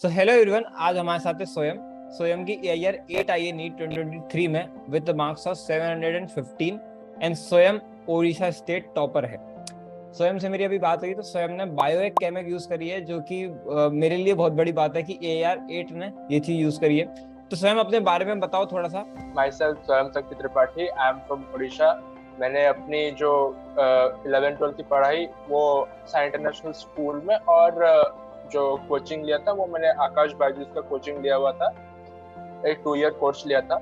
So hello everyone, आज हमारे साथ है स्वयं। स्वयं की AIR 8 आई है नीट 2023 में विद मार्क्स ऑफ 715 एंड स्वयं ओडिशा स्टेट टॉपर है। स्वयं से मेरी अभी बात हुई तो स्वयं ने बायो एक केमिक यूज करी है, जो कि मेरे लिए बहुत बड़ी बात है कि AIR 8 ने ये चीज यूज करी है। तो स्वयं अपने बारे में बताओ थोड़ा सा। myself स्वयं शक्ति Tripathi, I am from Orissa. मैंने अपनी जो 11th-12th की पढ़ाई वो साई इंटरनेशनल स्कूल में और जो कोचिंग लिया था वो मैंने आकाश बायजूस का कोचिंग लिया हुआ था। एक 2 ईयर कोर्स लिया था।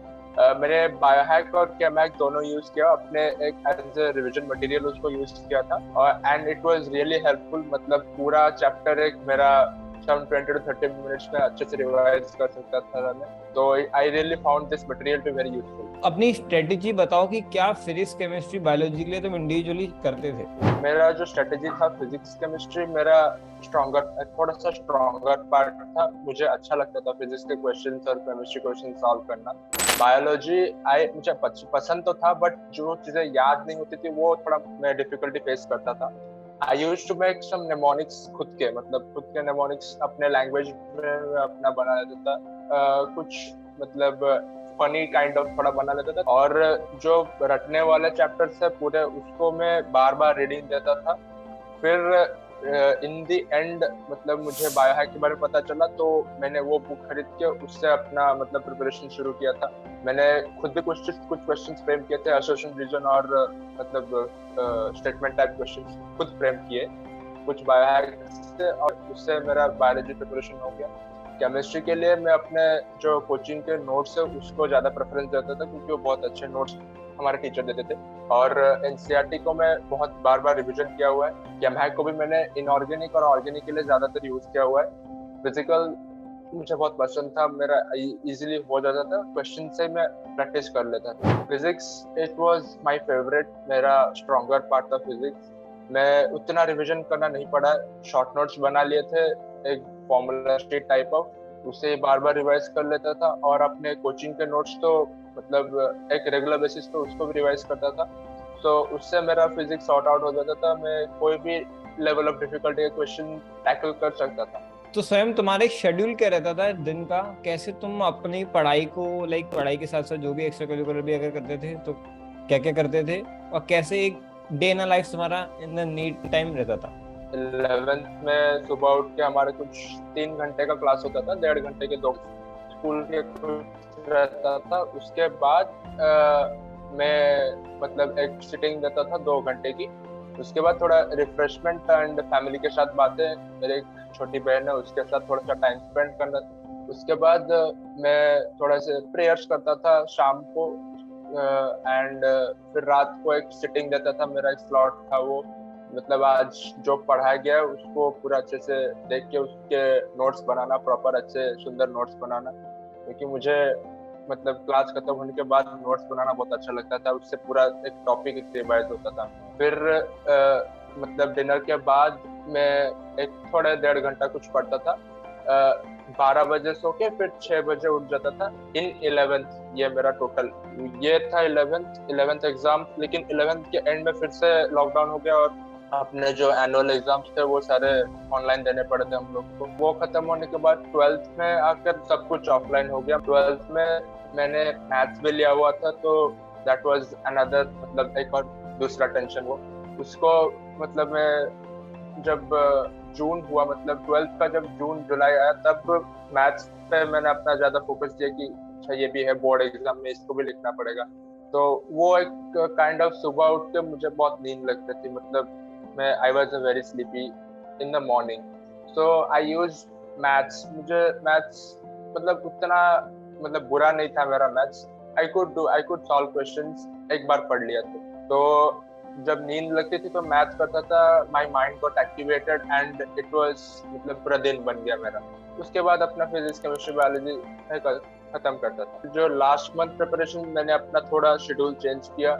मैंने बायोहैक और केमैक दोनों यूज किया, अपने एक एज ए रिविजन मटेरियल उसको यूज किया था और and it was really helpful. मतलब पूरा चैप्टर एक मेरा 20 to 30 मिनट्स में अच्छे से रिवाइज कर सकता था मैं। तो I really found this material to very useful. अपनी स्ट्रेटेजी बताओ कि क्या फिजिक्स केमिस्ट्री बायोलॉजी के लिए तुम इंडिविजुअली करते थे। मेरा जो स्ट्रेटेजी था फिजिक्स केमिस्ट्री मेरा थोड़ा सा स्ट्रॉन्गर पार्ट था। मुझे अच्छा लगता था फिजिक्स के क्वेश्चंस और केमिस्ट्री क्वेश्चन सॉल्व करना। बायोलॉजी मुझे पसंद तो था, बट जो चीजें याद नहीं होती थी वो थोड़ा मैं डिफिकल्टी फेस करता था। I used to make some mnemonics खुद के नेमोनिक्स अपने लैंग्वेज में अपना बना लेता था। कुछ मतलब फनी काइंड ऑफ थोड़ा बना लेता था, और जो रटने वाले चैप्टर्स है पूरे उसको मैं बार बार रीडिंग देता था। फिर इन दी एंड मतलब मुझे बायोहैक के बारे में पता चला, तो मैंने वो बुक खरीद के उससे अपना मतलब प्रिपरेशन शुरू किया था। मैंने खुद भी कुछ क्वेश्चंस फ्रेम किए थे, एसोसिएशन रीजन और मतलब स्टेटमेंट टाइप क्वेश्चंस खुद फ्रेम किए कुछ बायोहैक से, और उससे मेरा बायोलॉजी प्रिपरेशन हो गया। केमिस्ट्री के लिए मैं अपने जो कोचिंग के नोट्स है उसको ज्यादा प्रेफरेंस देता था, क्योंकि वो बहुत अच्छे नोट्स हमारे टीचर देते थे। और एनसीईआरटी को मैं बहुत बार बार रिवीजन किया हुआ है। केमहैक को भी मैंने इनऑर्गेनिक और ऑर्गेनिक के लिए ज्यादातर यूज किया हुआ है। फिजिकल मुझे बहुत पसंद था, मेरा इजीली हो जाता था, क्वेश्चन से मैं प्रैक्टिस कर लेता था। Physics it was my favourite, मेरा स्ट्रॉन्गर पार्ट था फिजिक्स। मैं उतना रिवीजन करना नहीं पड़ा, शॉर्ट नोट्स बना लिए थे, एक फॉर्मूला शीट टाइप ऑफ, उसे बार बार रिवाइज कर लेता था। और अपने कोचिंग के नोट्स तो मतलब एक रेगुलर बेसिस पे उसको भी रिवाइज करता था। तो उससे मेरा फिजिक्स सॉर्ट आउट हो जाता था, मैं कोई भी लेवल ऑफ डिफिकल्टी का क्वेश्चन टैकल कर सकता था। तो स्वयं तुम्हारा एक शेड्यूल क्या रहता था दिन का? कैसे तुम अपनी पढ़ाई को पढ़ाई के साथ साथ जो भी एक्स्ट्रा करिकुलर भी अगर करते थे तो क्या क्या करते थे, और कैसे एक डे इन लाइफ तुम्हारा इन द नीट टाइम रहता था? 11th में सुबह उठ के हमारे कुछ 3 घंटे का क्लास होता था, 1.5 घंटे के दो स्कूल के कुछ रहता था। उसके बाद मैं मतलब एक सिटिंग देता था 2 घंटे की। उसके बाद थोड़ा रिफ्रेशमेंट एंड फैमिली के साथ बातें, मेरे एक छोटी बहन है उसके साथ थोड़ा सा टाइम स्पेंड करना। उसके बाद मैं थोड़ा से प्रेयर्स करता था शाम को, एंड फिर रात को एक सिटिंग देता था, मेरा एक स्लॉट था वो। मतलब आज जो पढ़ाया गया है उसको पूरा अच्छे से देख के उसके नोट्स बनाना, प्रॉपर अच्छे सुंदर नोट्स बनाना, क्योंकि मुझे मतलब क्लास खत्म होने के बाद नोट्स बनाना बहुत अच्छा लगता था, उससे पूरा एक टॉपिक रिवाइज होता था। फिर मतलब डिनर के बाद मैं एक थोड़ा 1.5 घंटा कुछ पढ़ता था। 12 बजे सो के फिर 6 बजे उठ जाता था। इन 11th ये मेरा टोटल ये था 11th एग्जाम। लेकिन 11th के एंड में फिर से लॉकडाउन हो गया और अपने जो एनुअल एग्जाम्स थे वो सारे ऑनलाइन देने पड़े थे हम लोग को। वो खत्म होने के बाद 12th में आकर सब कुछ ऑफलाइन हो गया। 12th में मैंने मैथ्स भी लिया हुआ था, तो दैट वाज अनदर मतलब एक और दूसरा टेंशन वो उसको मतलब मैं जब जून हुआ, मतलब 12th का जब जून जुलाई आया तब मैथ्स पे मैंने अपना ज्यादा फोकस किया कि अच्छा ये भी है बोर्ड एग्जाम में, इसको भी लिखना पड़ेगा। तो वो एक काइंड ऑफ सुबह उठ के मुझे बहुत नींद लगती थी, मतलब मैं I was a very sleepy in the morning. So I use maths. मुझे मैथ्स मतलब उतना मतलब बुरा नहीं था मेरा maths. I could solve questions एक बार पढ़ लिया तो जब नींद लगती थी तो मैथ्स करता था, my mind got activated and it was मतलब पूरा दिन बन गया मेरा। उसके बाद अपना फिजिक्स केमिस्ट्री बायोलॉजी खत्म करता था। जो लास्ट मंथ प्रिपरेशन मैंने अपना थोड़ा शेड्यूल चेंज किया,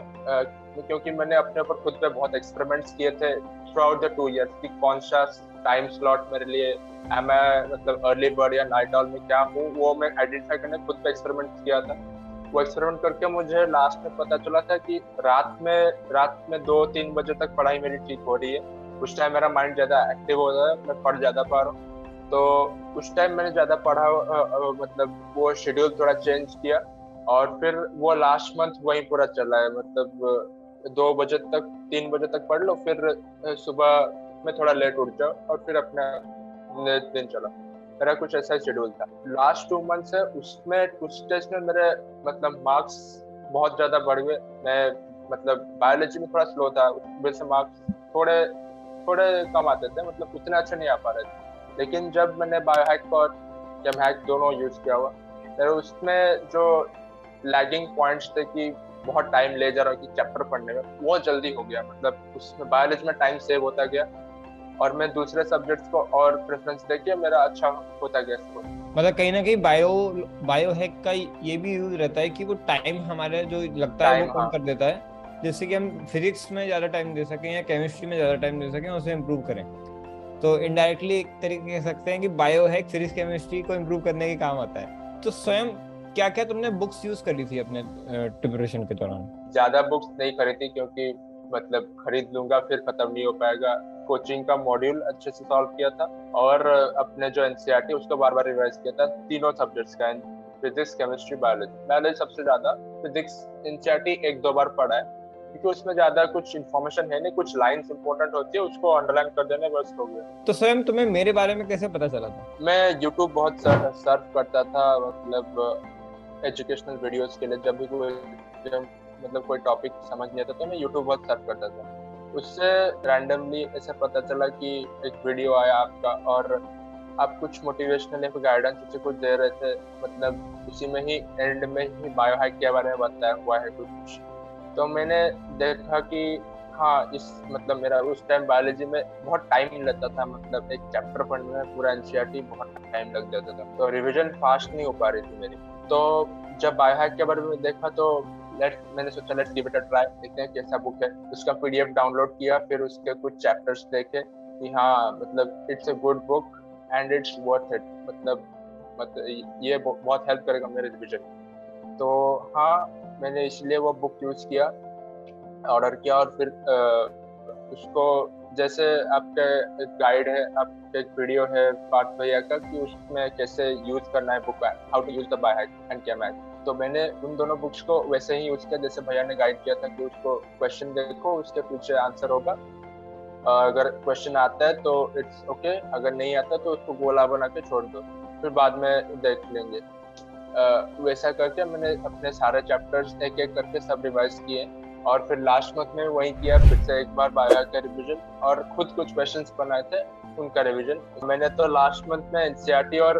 क्योंकि मैंने अपने ऊपर खुद पे बहुत एक्सपेरिमेंट्स किए थे थ्रू आउट द 2 years कि कौन सा टाइम स्लॉट मेरे लिए है, मैं मतलब अर्ली बर्ड या नाइट ऑल में क्या हूँ, वो मैं आइडेंटिफाई करने खुद पे एक्सपेरिमेंट किया था। वो एक्सपेरिमेंट करके मुझे लास्ट में पता चला था कि रात में 2-3 बजे तक पढ़ाई मेरी ठीक हो रही है। उस टाइम मेरा माइंड ज्यादा एक्टिव हो रहा है, मैं पढ़ ज्यादा पा रहा हूँ। तो उस टाइम मैंने ज्यादा पढ़ा, मतलब वो शेड्यूल थोड़ा चेंज किया, और फिर वो लास्ट मंथ वही पूरा चला है। मतलब 2 बजे तक 3 बजे तक पढ़ लो, फिर सुबह में थोड़ा लेट उठ जाओ, और फिर अपना दिन चला। मेरा कुछ ऐसा शेड्यूल था। लास्ट 2 मंथ है उसमें, उस टेस्ट में मेरे मतलब मार्क्स बहुत ज्यादा बढ़ गए। मैं मतलब बायोलॉजी में थोड़ा स्लो था, वजह से मार्क्स थोड़े थोड़े कम आते थे, मतलब उतने अच्छे नहीं आ पा रहे थे। लेकिन जब मैंने बायोहैक और कैमहैक दोनों यूज किया हुआ, मेरे उसमें जो लैगिंग पॉइंट्स थे कि बहुत टाइम ले जा रहा हूँ कि चैप्टर पढ़ने में, वो जल्दी हो गया। मतलब उसमें बायोलॉजी में टाइम सेव होता गया, और मैं दूसरे सब्जेक्ट्स को और प्रेफरेंस देके मेरा अच्छा होता गया स्कोर। मतलब कहीं ना कहीं बायो हैक का ये भी यूज रहता है कि वो टाइम हमारे जो लगता है वो टाइम, कम हाँ। कर देता है, जिससे कि हम फिजिक्स में ज्यादा टाइम दे सकें या केमिस्ट्री में ज्यादा टाइम दे सकें, उसे इम्प्रूव करें। तो इनडायरेक्टली एक तरीके कह सकते हैं कि बायो हैक फिजिक्स केमिस्ट्री को इम्प्रूव करने के काम आता है। तो स्वयं क्या क्या तुमने बुक्स यूज करी थी अपने प्रिपरेशन के दौरान? ज्यादा बुक्स नहीं खरीदी, क्योंकि मतलब खरीद लूंगा फिर खत्म नहीं हो पाएगा। कोचिंग का मॉड्यूल अच्छे से सॉल्व किया था, और अपने जो एनसीईआरटी उसको बार बार रिवाइज किया था, तीनों सब्जेक्ट्स का, फिजिक्स केमिस्ट्री बायोलॉजी। बायोलॉजी सबसे ज्यादा, फिजिक्स एनसीईआरटी 1-2 बार पढ़ा है, क्योंकि उसमें ज्यादा कुछ इन्फॉर्मेशन है नहीं, कुछ लाइंस इंपॉर्टेंट होती है, उसको अंडरलाइन कर देने बस हो गया। तो स्वयं तुम्हें मेरे बारे में कैसे पता चला था? मैं यूट्यूब बहुत सर्फ करता था, मतलब एजुकेशनल वीडियोस के लिए। जब भी कोई मतलब कोई टॉपिक समझ नहीं आता तो मैं यूट्यूब बहुत सर्च करता था। उससे रैंडमली ऐसा पता चला कि एक वीडियो आया आपका, और आप कुछ मोटिवेशनल या गाइडेंस उसे कुछ दे रहे थे। मतलब उसी में ही एंड में ही बायोहैक के बारे में बताया हुआ है कुछ। तो मैंने देखा कि हाँ, इस मतलब मेरा उस टाइम बायोलॉजी में बहुत टाइम लगता था, मतलब एक चैप्टर पढ़ने में पूरा एनसीईआरटी बहुत टाइम लग जाता था, तो रिवीजन फास्ट नहीं हो पा रही थी मेरी। तो जब बायोहैक के बारे में देखा तो मैंने सोचा let's give it a try, देखते हैं कैसा बुक है। उसका पीडीएफ डाउनलोड किया, फिर उसके कुछ चैप्टर्स देखे कि हाँ मतलब it's a good book and it's worth it. मतलब ये बहुत हेल्प करेगा मेरे रिविजन। तो हाँ, मैंने इसलिए वो बुक यूज किया, ऑर्डर किया, और फिर उसको जैसे आपका एक गाइड है, आपका एक वीडियो है पार्थ भैया का कि उसमें कैसे यूज करना है book, how to use the biohack and camhack. तो मैंने उन दोनों बुक्स को वैसे ही यूज किया जैसे भैया ने गाइड किया था, कि उसको क्वेश्चन देखो, उसके पीछे आंसर होगा, अगर क्वेश्चन आता है तो इट्स ओके, अगर नहीं आता तो उसको गोला बना के छोड़ दो, फिर बाद में देख लेंगे। वैसा करके मैंने अपने सारे चैप्टर्स एक एक करके सब रिवाइज किए, और फिर लास्ट मंथ में वही किया, फिर से एक बार बायोहैक का रिवीजन, और खुद कुछ क्वेश्चंस बनाए थे उनका रिवीजन। मैंने तो लास्ट मंथ में एनसीईआरटी और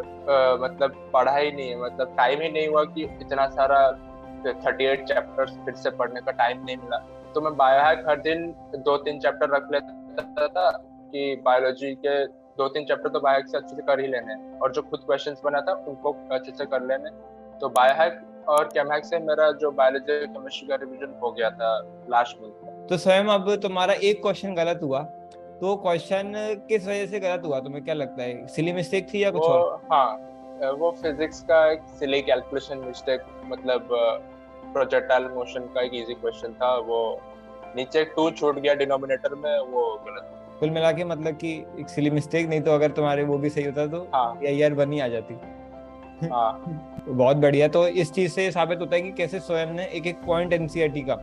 मतलब पढ़ा ही नहीं है, मतलब टाइम ही नहीं हुआ कि इतना सारा 38 चैप्टर्स फिर से पढ़ने का टाइम नहीं मिला। तो मैं बायोहैक हर दिन 2-3 चैप्टर रख लेता था, कि बायोलॉजी के 2-3 चैप्टर तो बायोहैक से अच्छे से कर ही लेने, और जो खुद क्वेश्चंस बना था उनको अच्छे से कर लेने। तो बायोहैक और कैमहैक से मेरा जो बायोलॉजी केमिस्ट्री का रिवीजन हो गया था लास्ट मंथ। तो स्वयं अब तुम्हारा एक क्वेश्चन गलत हुआ, तो वो क्वेश्चन किस वजह से गलत हुआ, तुम्हें क्या लगता है? सिली मिस्टेक थी या कुछ और? हाँ, वो फिजिक्स का एक सिली कैलकुलेशन मिस्टेक, मतलब प्रोजेक्टाइल मोशन का एक इजी क्वेश्चन था, वो नीचे 2 छूट गया डिनोमिनेटर में, वो गलत। कुल मिला के मतलब कि एक सिली मिस्टेक, नहीं तो अगर तुम्हारे वो भी सही होता तो हाँ ये ईयर बनी आ जाती। हाँ बहुत बढ़िया। तो इस चीज से साबित होता है कि कैसे स्वयं ने एक एक पॉइंट एनसीईआरटी का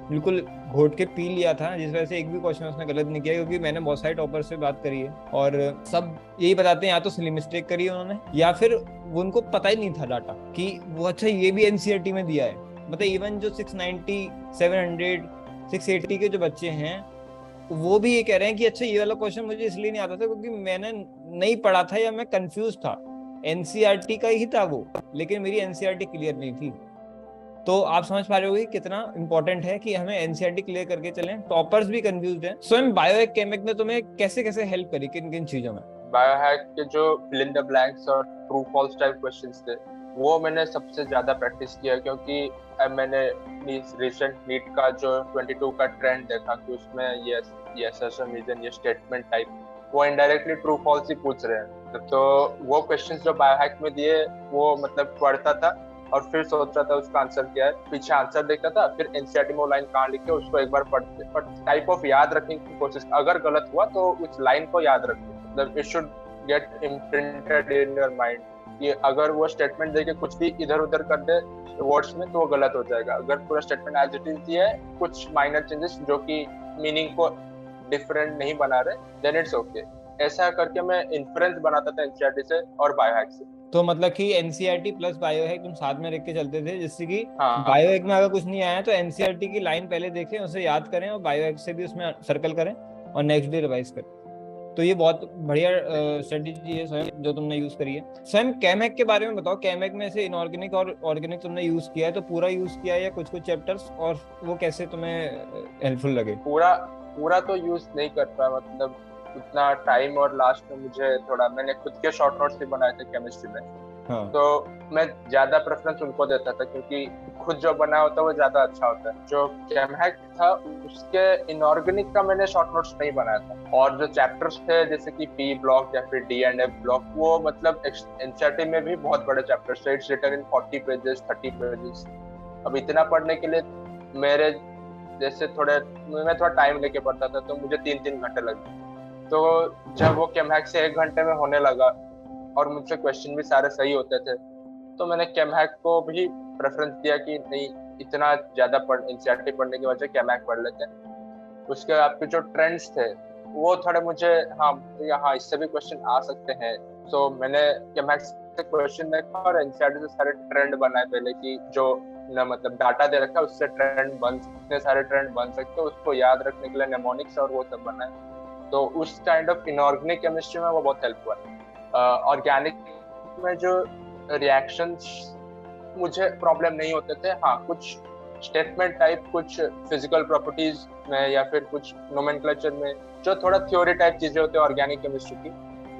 बिल्कुल घोट के पी लिया था, जिस वजह से एक भी क्वेश्चन उसने गलत नहीं किया। क्योंकि मैंने बहुत सारे टॉपर से बात करी है और सब यही बताते हैं, या तो सिली मिस्टेक करी है उन्होंने, या फिर वो उनको पता ही नहीं था डाटा कि वो अच्छा ये भी एनसीईआरटी में दिया है। मतलब इवन जो 690, 700, 680 के जो बच्चे हैं, वो भी ये कह रहे हैं कि अच्छा ये वाला क्वेश्चन मुझे इसलिए नहीं आता था क्योंकि मैंने नहीं पढ़ा था या मैं कंफ्यूज था। एनसीईआरटी का ही था वो, लेकिन मेरी एनसीईआरटी क्लियर नहीं थी। तो आप समझ पा रहे हो कि कितना इंपॉर्टेंट है कि हमें एनसीईआरटी क्लियर करके चलें। टॉपर्स भी कंफ्यूज हैं। स्वयं बायोहैक केमिक ने तुम्हें कैसे कैसे हेल्प करी, किन किन चीजों में? बायोहैक के जो फिल इन द ब्लैंक्स और ट्रू फॉल्स टाइप क्वेश्चंस थे, वो मैंने सबसे ज्यादा प्रैक्टिस किया, क्योंकि मैंने रिसेंट नीट का जो 22 का ट्रेंड देखा कि उसमें ये असर्शन रीजन, ये स्टेटमेंट टाइप, वो इनडायरेक्टली ट्रू फॉल्स ही पूछ रहे हैं। तो वो क्वेश्चंस जो बायोहैक में दिए, वो मतलब पढ़ता था और फिर सोच रहा था उसका आंसर क्या है, पीछे आंसर देखता था, फिर एनसीईआरटी में वो लाइन कहाँ लिखे उसको एक बार पढ़ते, टाइप ऑफ याद रखने की कोशिश, अगर गलत हुआ तो उस लाइन को याद रखो, मतलब it should get imprinted in your mind कि अगर वो स्टेटमेंट देके कुछ भी इधर उधर कर दे वर्ड्स में तो वो गलत हो जाएगा। अगर पूरा स्टेटमेंट एज इट इज दिया है, कुछ माइनर चेंजेस जो कि मीनिंग को डिफरेंट नहीं बना रहे, देन इट्स ओके। ऐसा करके मैं इन्फ्रेंस बनाता था एनसीईआरटी से और बायोहैक से। तो मतलब कि एनसीईआरटी प्लस बायोहैक तुम साथ में रख के चलते थे, जिससे कि हाँ, बायोहैक में अगर कुछ नहीं आया तो एनसीईआरटी की लाइन पहले देखें, उसे याद करें और बायोहैक से भी उसमें सर्कल करें और नेक्स्ट डे रिवाइज करें। तो ये बहुत बढ़िया स्ट्रेटेजी है स्वयं जो तुमने यूज करी है। स्वयं कैमहैक के बारे में बताओ, कैमहैक में से इनऑर्गेनिक और ऑर्गेनिक तुमने यूज किया है, तो पूरा यूज किया है या कुछ कुछ चैप्टर्स, और वो कैसे तुम्हें हेल्पफुल लगे? पूरा तो यूज नहीं कर पाया, मतलब उतना टाइम, और लास्ट में मुझे थोड़ा, मैंने खुद के शॉर्ट नोट्स भी बनाए थे केमिस्ट्री में। हाँ। तो मैं ज्यादा प्रेफरेंस उनको देता था क्योंकि खुद जो बना होता है वो ज्यादा अच्छा होता है। जो कैमहैक था उसके इनऑर्गेनिक का मैंने शॉर्ट नोट्स नहीं बनाया था, और जो चैप्टर्स थे जैसे कि पी ब्लॉक या फिर डी एंड एफ ब्लॉक, वो मतलब एनसीईआरटी में भी बहुत बड़े चैप्टर्स थे। It's written in 40 pages 30 pages. अब इतना पढ़ने के लिए मेरे जैसे मैं थोड़ा टाइम लेके पढ़ता था, तो मुझे 3-3 घंटे लगे। तो जब वो कैमहैक से 1 घंटे में होने लगा और मुझसे क्वेश्चन भी सारे सही होते थे, तो मैंने कैमहैक को भी प्रेफरेंस दिया कि नहीं, इतना ज्यादा एनसीईआरटी पढ़ने की वजह कैमहैक पढ़ लेते हैं। उसके आपके जो ट्रेंड्स थे वो थोड़े मुझे, हाँ इससे भी क्वेश्चन आ सकते हैं, तो मैंने कैमहैक से क्वेश्चन देखा और एनसीईआरटी से सारे ट्रेंड बनाए पहले की, जो ना मतलब डाटा दे रखा है उससे इतने सारे ट्रेंड बन सकते हैं, उसको याद रखने के लिए नेमोनिक्स और वो सब बनाए। तो उस काइंड ऑफ इनऑर्गेनिक केमिस्ट्री में वो बहुत हेल्प हुआ। ऑर्गेनिक में जो रिएक्शंस मुझे प्रॉब्लम नहीं होते थे, हाँ कुछ स्टेटमेंट टाइप, कुछ फिजिकल प्रॉपर्टीज में या फिर कुछ नोमेनक्लेचर में जो थोड़ा थ्योरी टाइप चीजें होती है ऑर्गेनिक केमिस्ट्री की,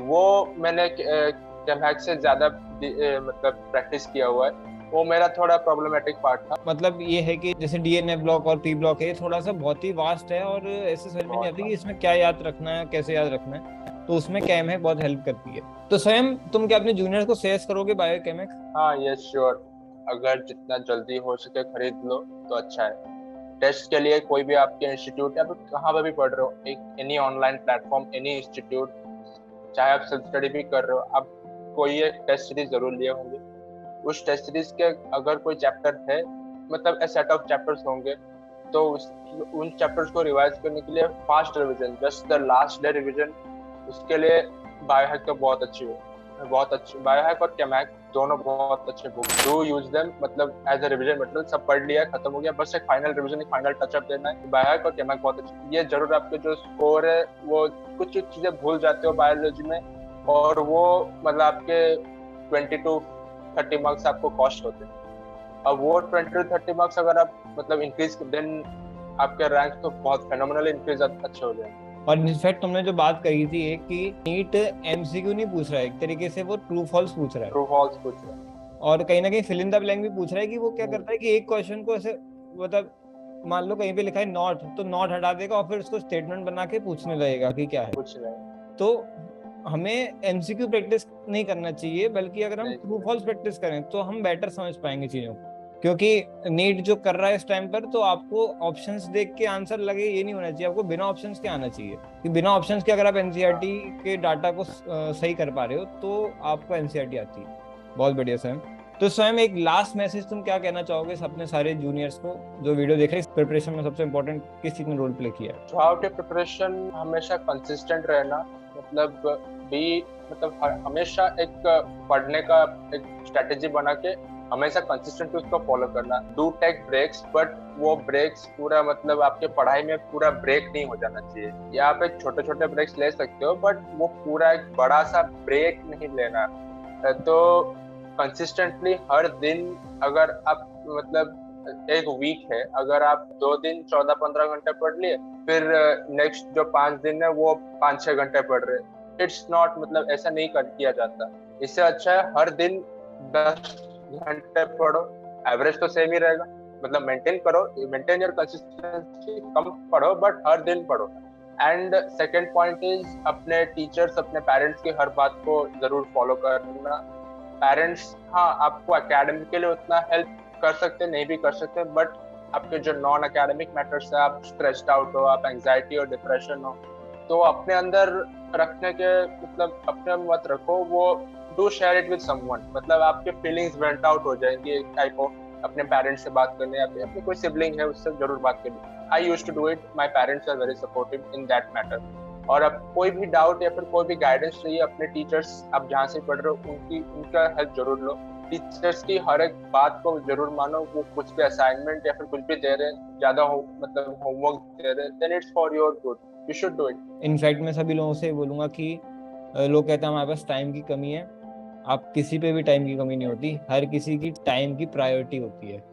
वो मैंने कैमहैक से ज्यादा मतलब प्रैक्टिस किया हुआ है। वो मेरा थोड़ा प्रॉब्लमेटिक पार्ट था। मतलब ये है कि जैसे डीएनए ब्लॉक और पी ब्लॉक है, थोड़ा सा बहुत ही वास्ट है और ऐसे समझ में नहीं आती कि इसमें क्या याद रखना है, कैसे याद रखना है, तो उसमें कैमहैक बहुत हेल्प करती है। तो स्वयं तुम क्या अपने जूनियर्स को सजेस्ट करोगे बायो कैमहैक? हाँ यस श्योर, अगर जितना जल्दी हो सके खरीद लो तो अच्छा है। टेस्ट के लिए कोई भी आपके इंस्टीट्यूट या फिर कहाँ पे भी पढ़ रहे हो, एक any online platform, any institute, चाहे आप सेल्फ स्टडी भी कर रहे हो, आप कोई एक टेस्ट सीरीज जरूर लिए होंगे। उस टेस्ट सीरीज के अगर कोई चैप्टर है, मतलब ए सेट ऑफ चैप्टर्स होंगे, तो उन चैप्टर्स को रिवाइज करने के लिए fast revision, just the last day revision, उसके लिए बायोहैक तो बहुत अच्छी बायोहैक और कैमहैक दोनों बहुत अच्छे बुक। डू यूज देम, मतलब एज अ रिवीजन मटेरियल। सब पढ़ लिया, खत्म हो गया, बस एक फाइनल रिवीजन, एक फाइनल टचअप देना है। बायोहैक और कैमहैक बहुत अच्छे। ये जरूर आपके जो स्कोर है, वो कुछ चीजें भूल जाते हो बायोलॉजी में, और वो मतलब आपके 20 to 30 मार्क्स आपको कॉस्ट होते हैं। अब वो 20 to 30 मार्क्स अगर आप मतलब इंक्रीज, देन आपके रैंक तो बहुत फेनोमेनली इंक्रीज अच्छे हो जाएंगे। और इनफैक्ट तुमने जो बात कही थी एक कि नीट एमसीक्यू नहीं पूछ रहा है, एक तरीके से वो ट्रू फॉल्स पूछ रहा है। ट्रू फॉल्स पूछ रहा है, और कहीं ना कहीं फिल इन द ब्लैंक भी पूछ रहा है कि वो क्या करता है कि एक क्वेश्चन को ऐसे, मतलब मान लो कहीं पे लिखा है नॉट, तो नॉट हटा देगा और फिर उसको स्टेटमेंट बना के पूछने लगेगा कि क्या है। कुछ नहीं। तो हमें एमसीक्यू प्रैक्टिस नहीं करना चाहिए, बल्कि अगर हम ट्रू फॉल्स प्रैक्टिस करें तो हम बेटर समझ पाएंगे चीजों को। क्योंकि नीट जो कर रहा है इस टाइम पर, तो आपको ऑप्शंस देख के आंसर लगे ये नहीं होना चाहिए, आपको बिना ऑप्शंस के आना चाहिए। कि बिना ऑप्शंस के अगर आप एनसीईआरटी के डाटा को सही कर पा रहे हो तो आपको एनसीईआरटी आती है। बहुत बढ़िया स्वयं। तो स्वयं एक लास्ट मैसेज तुम क्या कहना चाहोगे अपने सारे जूनियर्स को जो वीडियो देख रहे हैं? प्रिपरेशन में सबसे इंपॉर्टेंट किस चीज ने रोल प्ले किया है? थ्रू आउट प्रिपरेशन हमेशा कंसिस्टेंट रहना, मतलब हमेशा एक पढ़ने का एक स्ट्रेटेजी बना के हमेशा कंसिस्टेंट उसको फॉलो करना। डू टेक ब्रेक्स, बट वो ब्रेक्स पूरा मतलब आपके पढ़ाई में पूरा ब्रेक नहीं हो जाना चाहिए। या आप एक छोटे छोटे ब्रेक्स ले सकते हो, बट वो पूरा एक बड़ा सा ब्रेक नहीं लेना। तो कंसिस्टेंटली हर दिन, अगर आप मतलब एक वीक है, अगर आप 2 दिन 14-15 घंटे पढ़ लिए, फिर नेक्स्ट जो 5 दिन है वो 5-6 घंटे पढ़ रहे, इट्स नॉट, मतलब ऐसा नहीं किया जाता। इससे अच्छा है हर दिन 10 घंटे पढ़ो, एवरेज तो सेम ही रहेगा, मतलब मेंटेन योर कंसिस्टेंसी, कम पढ़ो बट हर दिन पढ़ो। एंड सेकेंड पॉइंट इज, अपने टीचर्स, अपने पेरेंट्स की हर बात को जरूर फॉलो करना। पेरेंट्स हाँ आपको एकेडमिक के लिए उतना हेल्प कर सकते, नहीं भी कर सकते, बट आपके जो नॉन एकेडमिक मैटर्स है, आप स्ट्रेस्ड आउट हो, आप एंजाइटी और डिप्रेशन हो, तो अपने अंदर रखने के मतलब अपने में मत रखो, वो do share it with someone, मतलब आपके फीलिंग्स वेंट आउट हो जाएंगी एक टाइप ऑफ, अपने पेरेंट्स से बात करने या फिर अपने कोई सिबलिंग है उससे जरूर बात करनी। I used to do it, my parents are very supportive in that matter. और अब कोई भी डाउट या फिर कोई भी गाइडेंस चाहिए, अपने टीचर्स आप जहाँ से पढ़ रहे हो उनका हेल्प जरूर लो। टीचर्स की हर एक बात को जरूर मानो, वो कुछ भी असाइनमेंट या फिर कुछ भी दे रहे हैं, ज्यादा मतलब होमवर्क दे रहे हैं, then it's for your good, you should do it. In fact मैं सभी लोगों से बोलूंगा कि लोग कहते हैं हमारे पास टाइम की कमी है, आप किसी पे भी टाइम की कमी नहीं होती, हर किसी की टाइम की प्रायोरिटी होती है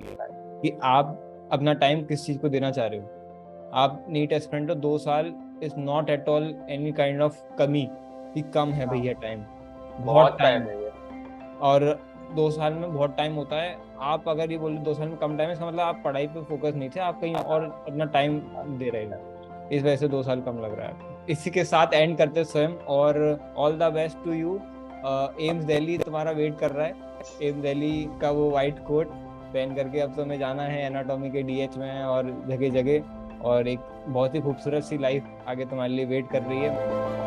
कि आप अपना टाइम किस चीज को देना चाह रहे हो। आप नीट एस्पिरेंट हो, 2 साल is not at all any kind of कमी कि कम है भैया, टाइम बहुत टाइम है ये। और 2 साल में बहुत टाइम होता है। आप अगर ये बोले 2 साल में कम टाइम है, इसका मतलब आप पढ़ाई पे फोकस नहीं थे, आप कहीं और अपना टाइम दे रहे हो, इस वजह से 2 साल कम लग रहा है। इसी के साथ एंड करते स्वयं, और all the best to you. AIIMS Delhi तुम्हारा वेट कर रहा है, एम्स दिल्ली का वो वाइट कोट पहन करके अब तुम्हें जाना है एनाटॉमी के डीएच में और जगह जगह, और एक बहुत ही खूबसूरत सी लाइफ आगे तुम्हारे लिए वेट कर रही है।